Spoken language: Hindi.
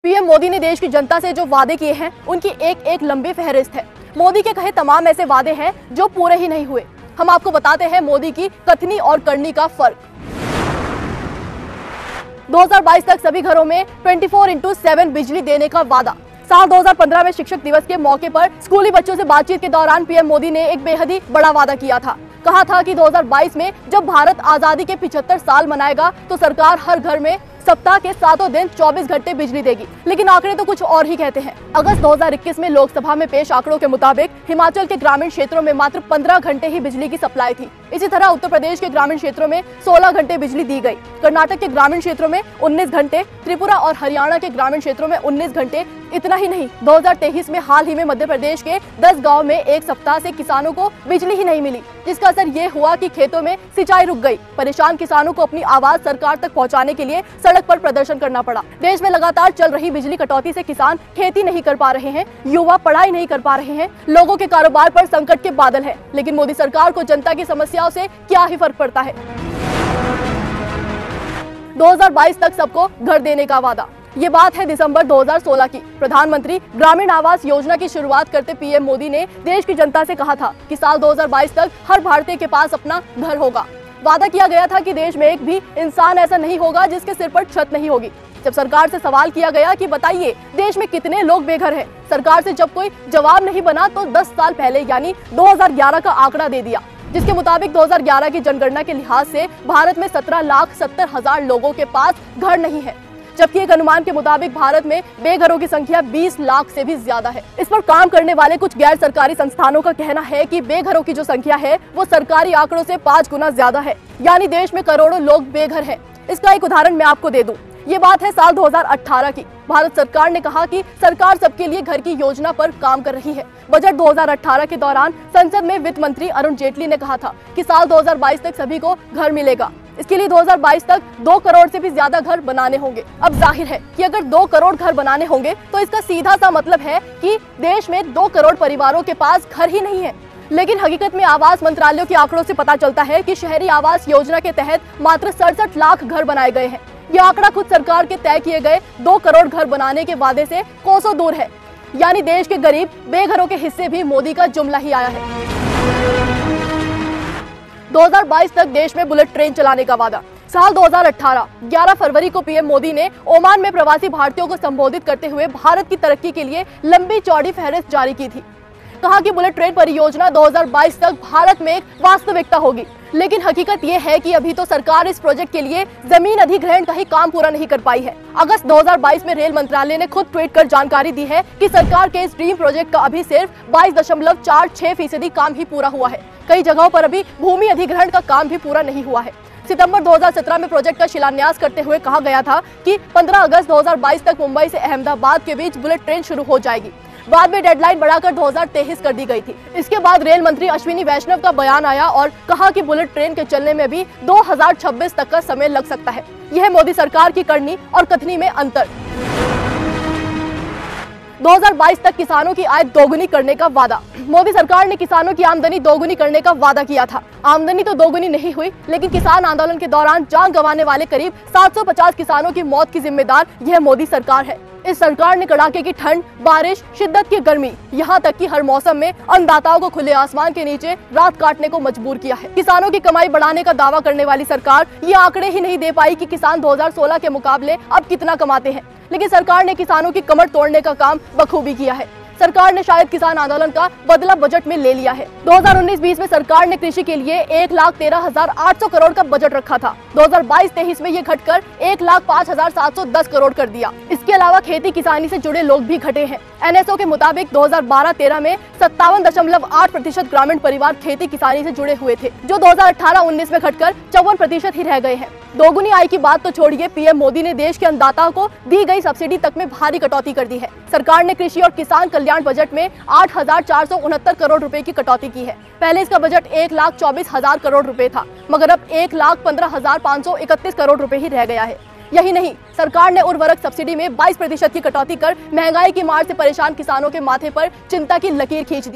पीएम मोदी ने देश की जनता से जो वादे किए हैं उनकी एक एक लंबी फहरिस्त है। मोदी के कहे तमाम ऐसे वादे हैं जो पूरे ही नहीं हुए। हम आपको बताते हैं मोदी की कथनी और करनी का फर्क। 2022 तक सभी घरों में 24/7 बिजली देने का वादा। साल 2015 में शिक्षक दिवस के मौके पर स्कूली बच्चों से बातचीत के दौरान पीएम मोदी ने एक बेहद ही बड़ा वादा किया था। कहा था कि 2022 में जब भारत आजादी के 75 साल मनाएगा तो सरकार हर घर में सप्ताह के 7 दिन 24 घंटे बिजली देगी। लेकिन आंकड़े तो कुछ और ही कहते हैं। अगस्त 2021 में लोकसभा में पेश आंकड़ों के मुताबिक हिमाचल के ग्रामीण क्षेत्रों में मात्र 15 घंटे ही बिजली की सप्लाई थी। इसी तरह उत्तर प्रदेश के ग्रामीण क्षेत्रों में 16 घंटे बिजली दी गई। कर्नाटक के ग्रामीण क्षेत्रों में 19 घंटे, त्रिपुरा और हरियाणा के ग्रामीण क्षेत्रों में 19 घंटे। इतना ही नहीं, 2023 में हाल ही में मध्य प्रदेश के 10 गाँव में एक सप्ताह से किसानों को बिजली ही नहीं मिली, जिसका असर ये हुआ कि खेतों में सिंचाई रुक गई। परेशान किसानों को अपनी आवाज सरकार तक पहुंचाने के लिए सड़क पर प्रदर्शन करना पड़ा। देश में लगातार चल रही बिजली कटौती से किसान खेती नहीं कर पा रहे हैं, युवा पढ़ाई नहीं कर पा रहे हैं, लोगों के कारोबार पर संकट के बादल हैं। लेकिन मोदी सरकार को जनता की समस्याओं से क्या ही फर्क पड़ता है। 2022 तक सबको घर देने का वादा। ये बात है दिसंबर 2016 की। प्रधानमंत्री ग्रामीण आवास योजना की शुरुआत करते पीएम मोदी ने देश की जनता से कहा था कि साल 2022 तक हर भारतीय के पास अपना घर होगा। वादा किया गया था कि देश में एक भी इंसान ऐसा नहीं होगा जिसके सिर पर छत नहीं होगी। जब सरकार से सवाल किया गया कि बताइए देश में कितने लोग बेघर हैं, सरकार से जब कोई जवाब नहीं बना तो 10 साल पहले यानी 2011 का आंकड़ा दे दिया, जिसके मुताबिक 2011 की जनगणना के लिहाज से भारत में 17,70,000 लोगों के पास घर नहीं है, जबकि एक अनुमान के मुताबिक भारत में बेघरों की संख्या 20 लाख से भी ज्यादा है। इस पर काम करने वाले कुछ गैर सरकारी संस्थानों का कहना है कि बेघरों की जो संख्या है वो सरकारी आंकड़ों से 5 गुना ज्यादा है, यानी देश में करोड़ों लोग बेघर हैं। इसका एक उदाहरण मैं आपको दे दूं। ये बात है साल 2018 की। भारत सरकार ने कहा कि सरकार सबके लिए घर की योजना पर काम कर रही है। बजट 2018 के दौरान संसद में वित्त मंत्री अरुण जेटली ने कहा था कि साल 2022 तक सभी को घर मिलेगा। इसके लिए 2022 तक 2 करोड़ से भी ज्यादा घर बनाने होंगे। अब जाहिर है कि अगर 2 करोड़ घर बनाने होंगे तो इसका सीधा सा मतलब है कि देश में 2 करोड़ परिवारों के पास घर ही नहीं है। लेकिन हकीकत में आवास मंत्रालयों के आंकड़ों से पता चलता है कि शहरी आवास योजना के तहत मात्र 67 लाख घर बनाए गए हैं। यह आंकड़ा खुद सरकार के तय किए गए 2 करोड़ घर बनाने के वादे से कोसों दूर है। यानी देश के गरीब बेघरों के हिस्से भी मोदी का जुमला ही आया है। 2022 तक देश में बुलेट ट्रेन चलाने का वादा। साल 2018 11 फरवरी को पीएम मोदी ने ओमान में प्रवासी भारतीयों को संबोधित करते हुए भारत की तरक्की के लिए लंबी चौड़ी फहरिस्त जारी की थी। कहा कि बुलेट ट्रेन परियोजना 2022 तक भारत में एक वास्तविकता होगी। लेकिन हकीकत ये है कि अभी तो सरकार इस प्रोजेक्ट के लिए जमीन अधिग्रहण का ही काम पूरा नहीं कर पाई है। अगस्त 2022 में रेल मंत्रालय ने खुद ट्वीट कर जानकारी दी है कि सरकार के इस ड्रीम प्रोजेक्ट का अभी सिर्फ 22.46% काम ही पूरा हुआ है। कई जगहों पर अभी भूमि अधिग्रहण का काम भी पूरा नहीं हुआ है। सितंबर 2017 में प्रोजेक्ट का शिलान्यास करते हुए कहा गया था कि 15 अगस्त 2022 तक मुंबई से अहमदाबाद के बीच बुलेट ट्रेन शुरू हो जाएगी। बाद में डेडलाइन बढ़ाकर 2023 कर दी गई थी। इसके बाद रेल मंत्री अश्विनी वैष्णव का बयान आया और कहा कि बुलेट ट्रेन के चलने में भी 2026 तक का समय लग सकता है। यह है मोदी सरकार की करनी और कथनी में अंतर। 2022 तक किसानों की आय दोगुनी करने का वादा। मोदी सरकार ने किसानों की आमदनी दोगुनी करने का वादा किया था। आमदनी तो दोगुनी नहीं हुई, लेकिन किसान आंदोलन के दौरान जान गंवाने वाले करीब 750 किसानों की मौत की जिम्मेदार यह मोदी सरकार है। इस सरकार ने कड़ाके की ठंड, बारिश, शिद्दत की गर्मी, यहाँ तक कि हर मौसम में अन्नदाताओं को खुले आसमान के नीचे रात काटने को मजबूर किया है। किसानों की कमाई बढ़ाने का दावा करने वाली सरकार ये आंकड़े ही नहीं दे पाई कि किसान 2016 के मुकाबले अब कितना कमाते हैं। लेकिन सरकार ने किसानों की कमर तोड़ने का काम बखूबी किया है। सरकार ने शायद किसान आंदोलन का बदला बजट में ले लिया है। 2019-20 में सरकार ने कृषि के लिए 1,13,800 करोड़ का बजट रखा था। 2022-23 में ये घटकर 1,05,710 करोड़ कर दिया। इसके अलावा खेती किसानी से जुड़े लोग भी घटे हैं। एनएसओ के मुताबिक 2012-13 में 57.8% ग्रामीण परिवार खेती किसानी से जुड़े हुए थे, जो 2018-19 में घटकर 54% ही रह गए हैं। दोगुनी आय की बात तो छोड़िए, पीएम मोदी ने देश के अन्नदाताओं को दी गई सब्सिडी तक में भारी कटौती कर दी है। सरकार ने कृषि और किसान कल्याण बजट में 8,469 करोड़ रुपए की कटौती की है। पहले इसका बजट 1,24,000 करोड़ रुपए था, मगर अब 1,15,531 करोड़ रुपए ही रह गया है। यही नहीं, सरकार ने उर्वरक सब्सिडी में 22% की कटौती कर महंगाई की मार से परेशान किसानों के माथे पर चिंता की लकीर खींच दी।